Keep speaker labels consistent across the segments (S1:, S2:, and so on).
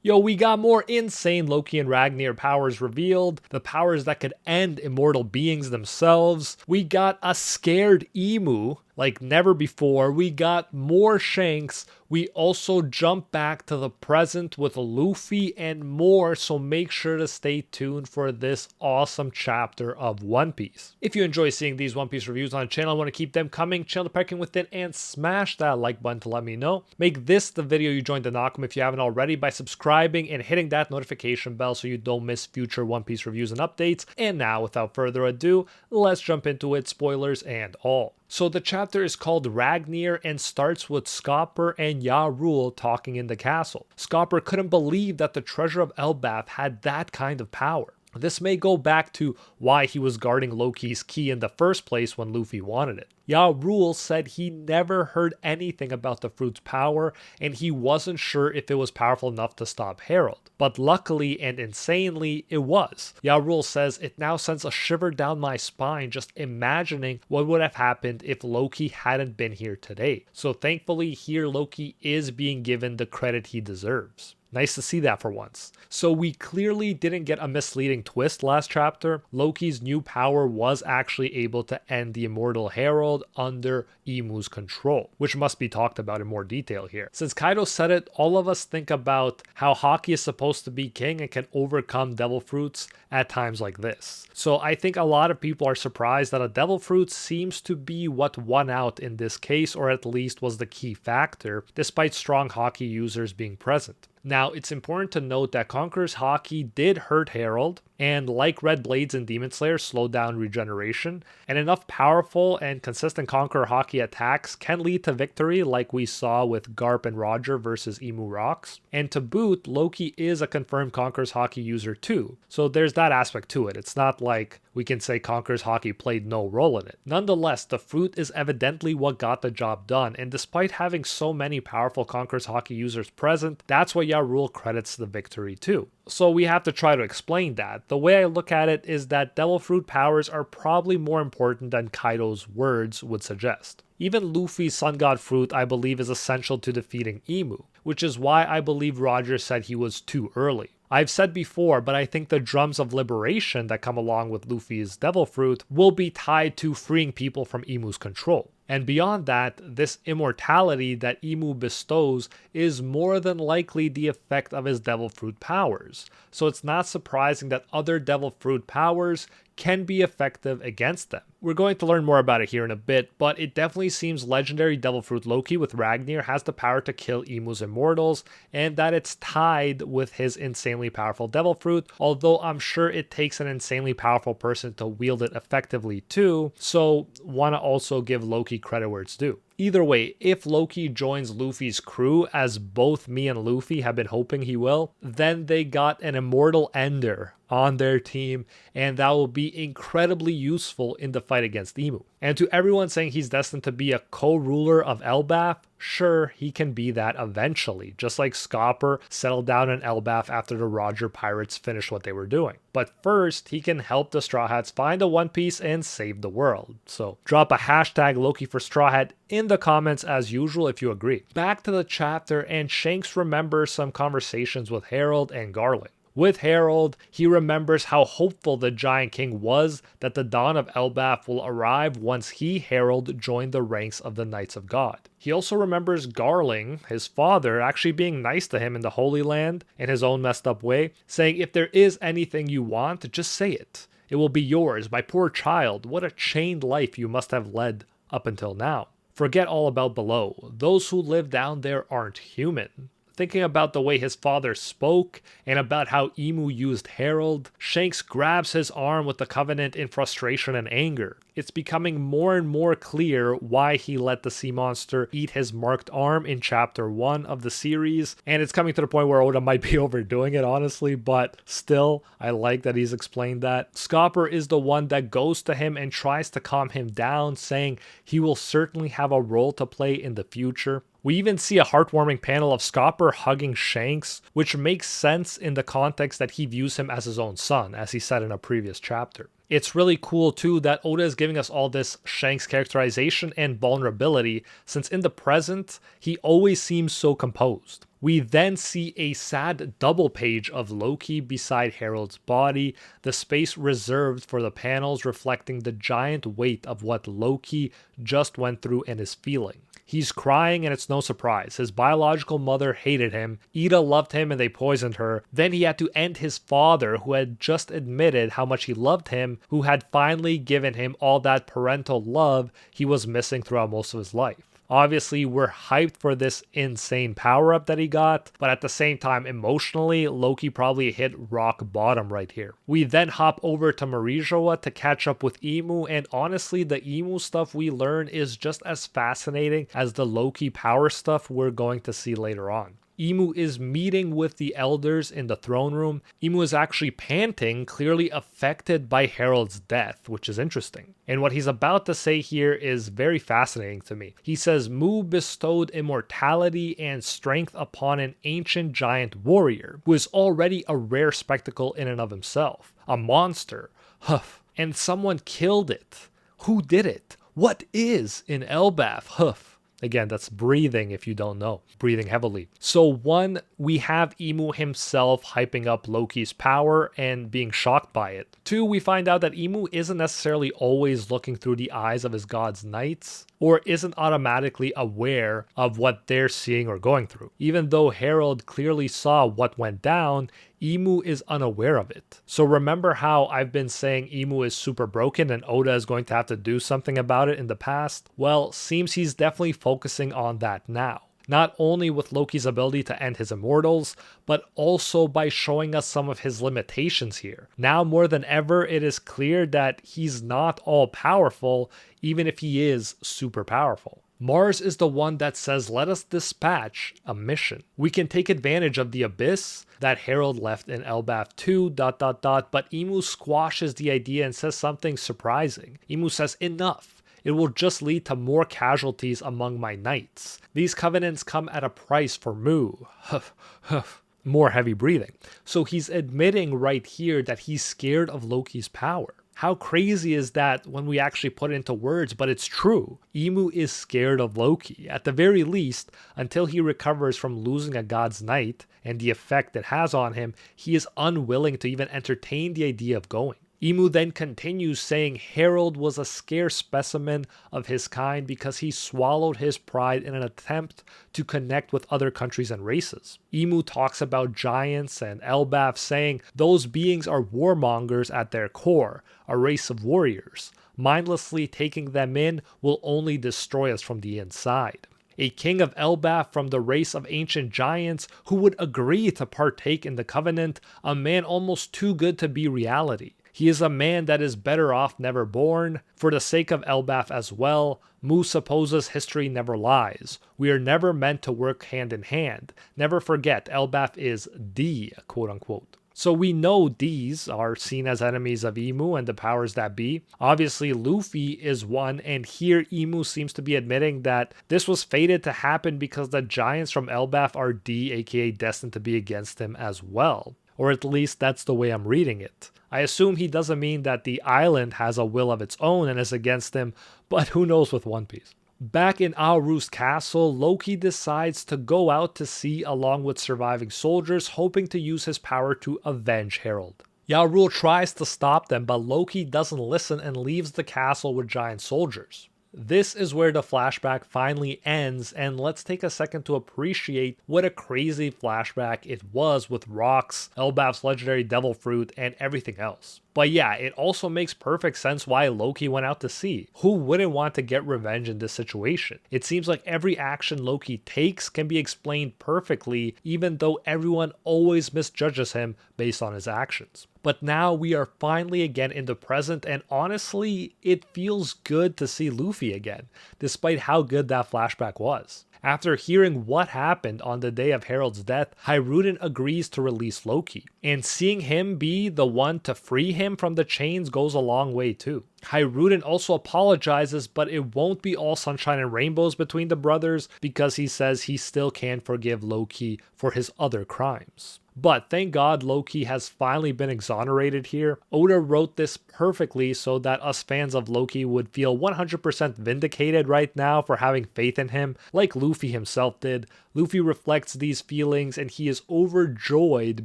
S1: Yo, we got more insane Loki and Ragnar powers revealed, the powers that could end immortal beings themselves. We got a scared emu like never before. We got more Shanks. We also jump back to the present with Luffy and more, so make sure to stay tuned for this awesome chapter of One Piece. If you enjoy seeing these One Piece reviews on the channel, I want to keep them coming, chill the pecking with it, and smash that like button to let me know. Make this the video you join the Nakum if you haven't already by subscribing and hitting that notification bell so you don't miss future One Piece reviews and updates. And now, without further ado, let's jump into it, spoilers and all. So the chapter is called Ragnar and starts with Scopper and Ya Rule talking in the castle. Scopper couldn't believe that the treasure of Elbaf had that kind of power. This may go back to why he was guarding Loki's key in the first place when Luffy wanted it. Ya Rule said he never heard anything about the fruit's power and he wasn't sure if it was powerful enough to stop Harold. But luckily and insanely, it was. Ya Rule says it now sends a shiver down my spine just imagining what would have happened if Loki hadn't been here today. So thankfully here Loki is being given the credit he deserves. Nice to see that for once. So we clearly didn't get a misleading twist last chapter. Loki's new power was actually able to end the immortal Herald under Imu's control, which must be talked about in more detail here. Since Kaido said it, all of us think about how Haki is supposed to be king and can overcome devil fruits at times like this. So I think a lot of people are surprised that a devil fruit seems to be what won out in this case, or at least was the key factor, despite strong Haki users being present. Now, it's important to note that Conqueror's Haki did hurt Harold, and like Red Blades and Demon Slayer, slowed down regeneration, and enough powerful and consistent Conqueror Haki attacks can lead to victory like we saw with Garp and Roger versus Emu Rocks. And to boot, Loki is a confirmed Conqueror's Haki user too, so there's that aspect to it. It's not like we can say Conqueror's Haki played no role in it. Nonetheless, the fruit is evidently what got the job done, and despite having so many powerful Conqueror's Haki users present, that's what Ya Rule credits the victory too. So we have to try to explain that. The way I look at it is that Devil Fruit powers are probably more important than Kaido's words would suggest. Even Luffy's Sun God Fruit I believe is essential to defeating Emu, which is why I believe Roger said he was too early. I've said before, but I think the drums of liberation that come along with Luffy's Devil Fruit will be tied to freeing people from Emu's control. And beyond that, this immortality that Emu bestows is more than likely the effect of his Devil Fruit powers. So it's not surprising that other Devil Fruit powers can be effective against them. We're going to learn more about it here in a bit, but it definitely seems legendary Devil Fruit Loki with Ragnar has the power to kill Emu's immortals, and that it's tied with his insanely powerful Devil Fruit, although I'm sure it takes an insanely powerful person to wield it effectively too, so want to also give Loki credit where it's due. Either way, if Loki joins Luffy's crew, as both me and Luffy have been hoping he will, then they got an immortal ender on their team, and that will be incredibly useful in the fight against Emu. And to everyone saying he's destined to be a co-ruler of Elbaf, sure, he can be that eventually, just like Scopper settled down in Elbaf after the Roger Pirates finished what they were doing. But first, he can help the Straw Hats find the One Piece and save the world. So drop a hashtag Loki for Straw Hat in the comments as usual if you agree. Back to the chapter, and Shanks remembers some conversations with Harold and Garland. With Harold, he remembers how hopeful the Giant King was that the dawn of Elbaf will arrive once he, Harold, joined the ranks of the Knights of God. He also remembers Garling, his father, actually being nice to him in the Holy Land in his own messed up way, saying if there is anything you want, just say it. It will be yours, my poor child. What a chained life you must have led up until now. Forget all about below. Those who live down there aren't human. Thinking about the way his father spoke and about how Emu used Harold, Shanks grabs his arm with the Covenant in frustration and anger. It's becoming more and more clear why he let the sea monster eat his marked arm in chapter 1 of the series, and it's coming to the point where Oda might be overdoing it honestly, but still, I like that he's explained that. Scopper is the one that goes to him and tries to calm him down, saying he will certainly have a role to play in the future. We even see a heartwarming panel of Scopper hugging Shanks, which makes sense in the context that he views him as his own son, as he said in a previous chapter. It's really cool too that Oda is giving us all this Shanks characterization and vulnerability, since in the present, he always seems so composed. We then see a sad double page of Loki beside Harold's body, the space reserved for the panels reflecting the giant weight of what Loki just went through and is feeling. He's crying and it's no surprise. His biological mother hated him, Ida loved him and they poisoned her. Then he had to end his father, who had just admitted how much he loved him, who had finally given him all that parental love he was missing throughout most of his life. Obviously, we're hyped for this insane power-up that he got, but at the same time, emotionally, Loki probably hit rock bottom right here. We then hop over to Marijoa to catch up with Imu, and honestly, the Imu stuff we learn is just as fascinating as the Loki power stuff we're going to see later on. Imu is meeting with the elders in the throne room. Imu is actually panting, clearly affected by Harold's death, which is interesting. And what he's about to say here is very fascinating to me. He says, Mu bestowed immortality and strength upon an ancient giant warrior, who is already a rare spectacle in and of himself. A monster. Huff. And someone killed it. Who did it? What is in Elbaf? Huff. Again, that's breathing if you don't know. Breathing heavily. So one, we have Imu himself hyping up Loki's power and being shocked by it. Two, we find out that Imu isn't necessarily always looking through the eyes of his god's knights, or isn't automatically aware of what they're seeing or going through. Even though Harold clearly saw what went down, Imu is unaware of it. So remember how I've been saying Imu is super broken and Oda is going to have to do something about it in the past? Well, seems he's definitely focusing on that now. Not only with Loki's ability to end his immortals, but also by showing us some of his limitations here. Now more than ever, it is clear that he's not all powerful, even if he is super powerful. Mars is the one that says, let us dispatch a mission. We can take advantage of the abyss that Harold left in Elbaf 2, but Imu squashes the idea and says something surprising. Imu says, enough. It will just lead to more casualties among my knights. These covenants come at a price for Mu. Huff, huff. More heavy breathing. So he's admitting right here that he's scared of Loki's power. How crazy is that when we actually put it into words, but it's true. Imu is scared of Loki, at the very least, until he recovers from losing a god's knight and the effect it has on him. He is unwilling to even entertain the idea of going. Imu then continues saying Harold was a scarce specimen of his kind because he swallowed his pride in an attempt to connect with other countries and races. Imu talks about giants and Elbaf, saying those beings are warmongers at their core, a race of warriors. Mindlessly taking them in will only destroy us from the inside. A king of Elbaf from the race of ancient giants who would agree to partake in the covenant, a man almost too good to be reality. He is a man that is better off never born. For the sake of Elbaf as well, Mu supposes history never lies. We are never meant to work hand in hand. Never forget, Elbaf is the quote-unquote. So we know these are seen as enemies of Imu and the powers that be. Obviously, Luffy is one, and here Imu seems to be admitting that this was fated to happen because the giants from Elbaf are aka destined to be against him as well. Or at least that's the way I'm reading it. I assume he doesn't mean that the island has a will of its own and is against him, but who knows with One Piece. Back in Aoru's castle, Loki decides to go out to sea along with surviving soldiers, hoping to use his power to avenge Harold. Yaoru tries to stop them, but Loki doesn't listen and leaves the castle with giant soldiers. This is where the flashback finally ends, and let's take a second to appreciate what a crazy flashback it was with rocks, Elbaf's legendary devil fruit, and everything else. But yeah, it also makes perfect sense why Loki went out to sea. Who wouldn't want to get revenge in this situation? It seems like every action Loki takes can be explained perfectly, even though everyone always misjudges him based on his actions. But now we are finally again in the present, and honestly, it feels good to see Luffy again, despite how good that flashback was. After hearing what happened on the day of Harold's death, Hiruden agrees to release Loki, and seeing him be the one to free him from the chains goes a long way too. Hiruden also apologizes, but it won't be all sunshine and rainbows between the brothers because he says he still can't forgive Loki for his other crimes. But thank God Loki has finally been exonerated here. Oda wrote this perfectly so that us fans of Loki would feel 100% vindicated right now for having faith in him, like Luffy himself did. Luffy reflects these feelings and he is overjoyed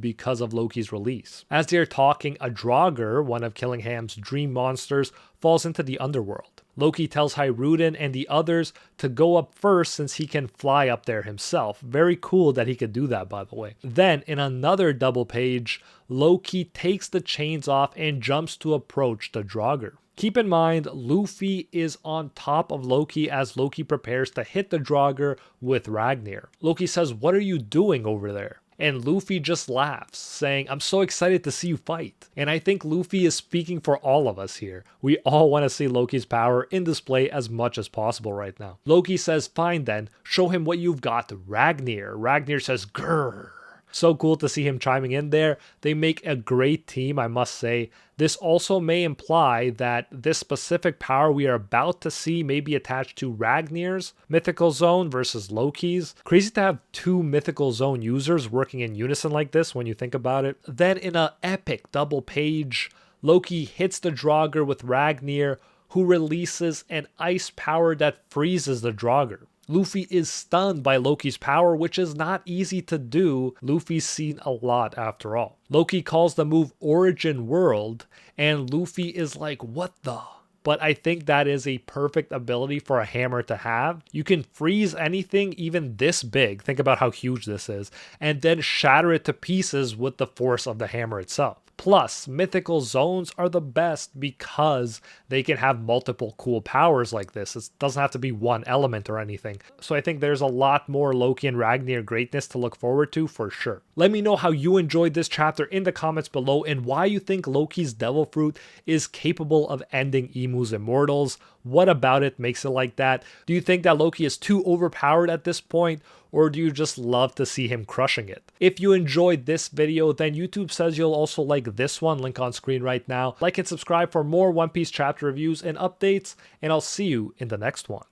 S1: because of Loki's release. As they're talking, a Draugr, one of Killingham's dream monsters, falls into the underworld. Loki tells Hiruden and the others to go up first since he can fly up there himself. Very cool that he could do that, by the way. Then, in another double page, Loki takes the chains off and jumps to approach the Draugr. Keep in mind, Luffy is on top of Loki as Loki prepares to hit the Draugr with Ragnar. Loki says, "What are you doing over there?" And Luffy just laughs, saying, "I'm so excited to see you fight." And I think Luffy is speaking for all of us here. We all want to see Loki's power in display as much as possible right now. Loki says, "Fine then, show him what you've got, Ragnar." Ragnar says, "Grrr." So cool to see him chiming in there. They make a great team, I must say. This also may imply that this specific power we are about to see may be attached to Ragnar's mythical zone versus Loki's. Crazy to have two mythical zone users working in unison like this when you think about it. Then in an epic double page, Loki hits the Draugr with Ragnar, who releases an ice power that freezes the Draugr. Luffy is stunned by Loki's power, which is not easy to do. Luffy's seen a lot after all. Loki calls the move Origin World, and Luffy is like, "What the?" But I think that is a perfect ability for a hammer to have. You can freeze anything even this big, think about how huge this is, and then shatter it to pieces with the force of the hammer itself. Plus, mythical zones are the best because they can have multiple cool powers like this. It doesn't have to be one element or anything. So I think there's a lot more Loki and Ragnar greatness to look forward to for sure. Let me know how you enjoyed this chapter in the comments below and why you think Loki's Devil Fruit is capable of ending Imu's immortals. What about it makes it like that? Do you think that Loki is too overpowered at this point, or do you just love to see him crushing it? If you enjoyed this video, then YouTube says you'll also like this one, link on screen right now. Like and subscribe for more One Piece chapter reviews and updates, and I'll see you in the next one.